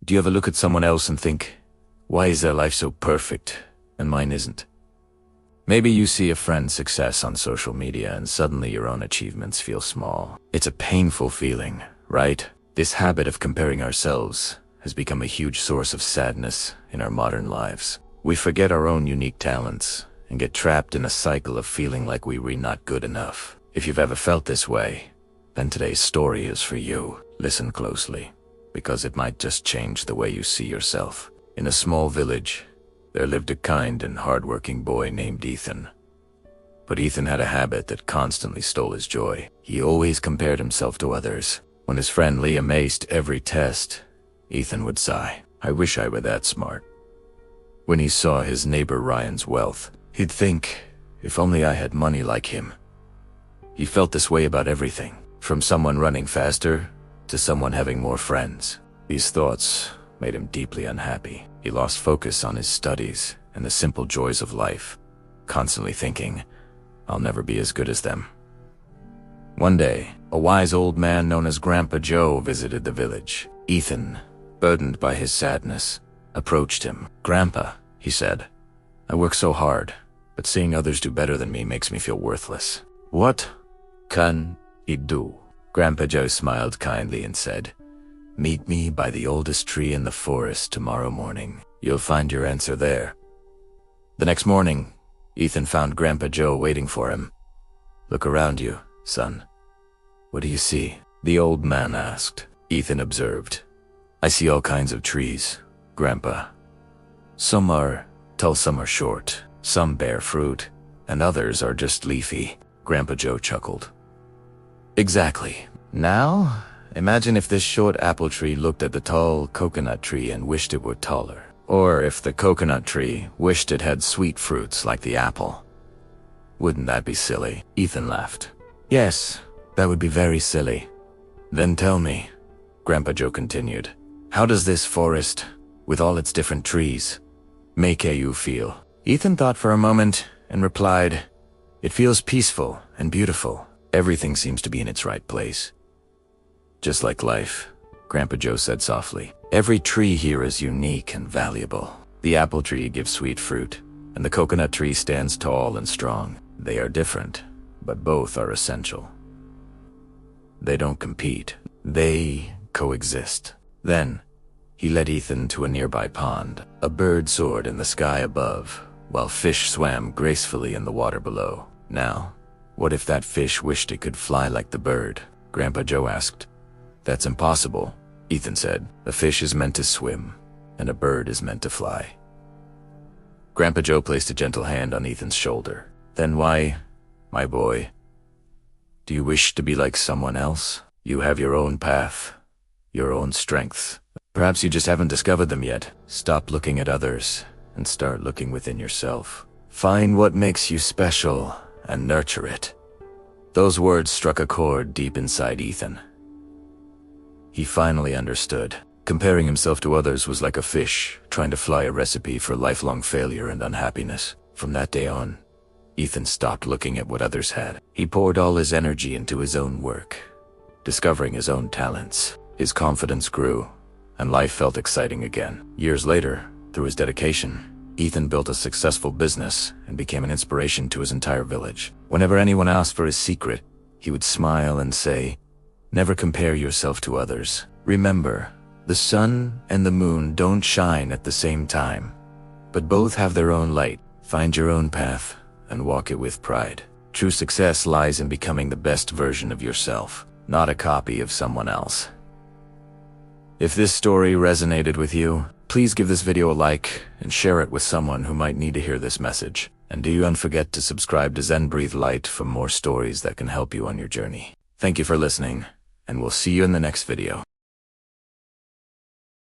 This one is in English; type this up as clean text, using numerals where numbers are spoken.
Do you ever look at someone else and think, why is their life so perfect and mine isn't? Maybe you see a friend's success on social media and suddenly your own achievements feel small. It's a painful feeling, right? This habit of comparing ourselves has become a huge source of sadness in our modern lives. We forget our own unique talents and get trapped in a cycle of feeling like we were not good enough. If you've ever felt this way, then today's story is for you. Listen closely, because it might just change the way you see yourself. In a small village, there lived a kind and hardworking boy named Ethan. But Ethan had a habit that constantly stole his joy. He always compared himself to others. When his friend Liam aced every test, Ethan would sigh, "I wish I were that smart." When he saw his neighbor Ryan's wealth, he'd think, if only I had money like him. He felt this way about everything, from someone running faster to someone having more friends. These thoughts made him deeply unhappy. He lost focus on his studies and the simple joys of life, constantly thinking, I'll never be as good as them. One day, a wise old man known as Grandpa Joe visited the village. Ethan, burdened by his sadness, approached him. "Grandpa," he said, "I work so hard, but seeing others do better than me makes me feel worthless." "What can I do?" Grandpa Joe smiled kindly and said, "Meet me by the oldest tree in the forest tomorrow morning. You'll find your answer there." The next morning, Ethan found Grandpa Joe waiting for him. "Look around you, son. What do you see?" the old man asked. Ethan observed. "I see all kinds of trees, Grandpa. Some are tall, some are short, some bear fruit, and others are just leafy." Grandpa Joe chuckled. "Exactly. Now, imagine if this short apple tree looked at the tall coconut tree and wished it were taller. Or if the coconut tree wished it had sweet fruits like the apple. Wouldn't that be silly?" Ethan laughed. "Yes, that would be very silly." "Then tell me," Grandpa Joe continued, "how does this forest, with all its different trees, make you feel?" Ethan thought for a moment and replied, "It feels peaceful and beautiful. Everything seems to be in its right place." "Just like life," Grandpa Joe said softly. "Every tree here is unique and valuable. The apple tree gives sweet fruit, and the coconut tree stands tall and strong. They are different, but both are essential. They don't compete. They coexist." Then, he led Ethan to a nearby pond. A bird soared in the sky above, while fish swam gracefully in the water below. "Now, what if that fish wished it could fly like the bird?" Grandpa Joe asked. "That's impossible," Ethan said. "A fish is meant to swim, and a bird is meant to fly." Grandpa Joe placed a gentle hand on Ethan's shoulder. "Then why, my boy, do you wish to be like someone else? You have your own path, your own strengths. Perhaps you just haven't discovered them yet. Stop looking at others and start looking within yourself. Find what makes you special and nurture it." Those words struck a chord deep inside Ethan. He finally understood. Comparing himself to others was like a fish trying to fly, a recipe for lifelong failure and unhappiness. From that day on, Ethan stopped looking at what others had. He poured all his energy into his own work, discovering his own talents. His confidence grew, and life felt exciting again. Years later, through his dedication, Ethan built a successful business and became an inspiration to his entire village. Whenever anyone asked for his secret, he would smile and say, "Never compare yourself to others. Remember, the sun and the moon don't shine at the same time, but both have their own light. Find your own path and walk it with pride. True success lies in becoming the best version of yourself, not a copy of someone else." If this story resonated with you, please give this video a like and share it with someone who might need to hear this message. And don't forget to subscribe to Zen Breathe Light for more stories that can help you on your journey. Thank you for listening, and we'll see you in the next video.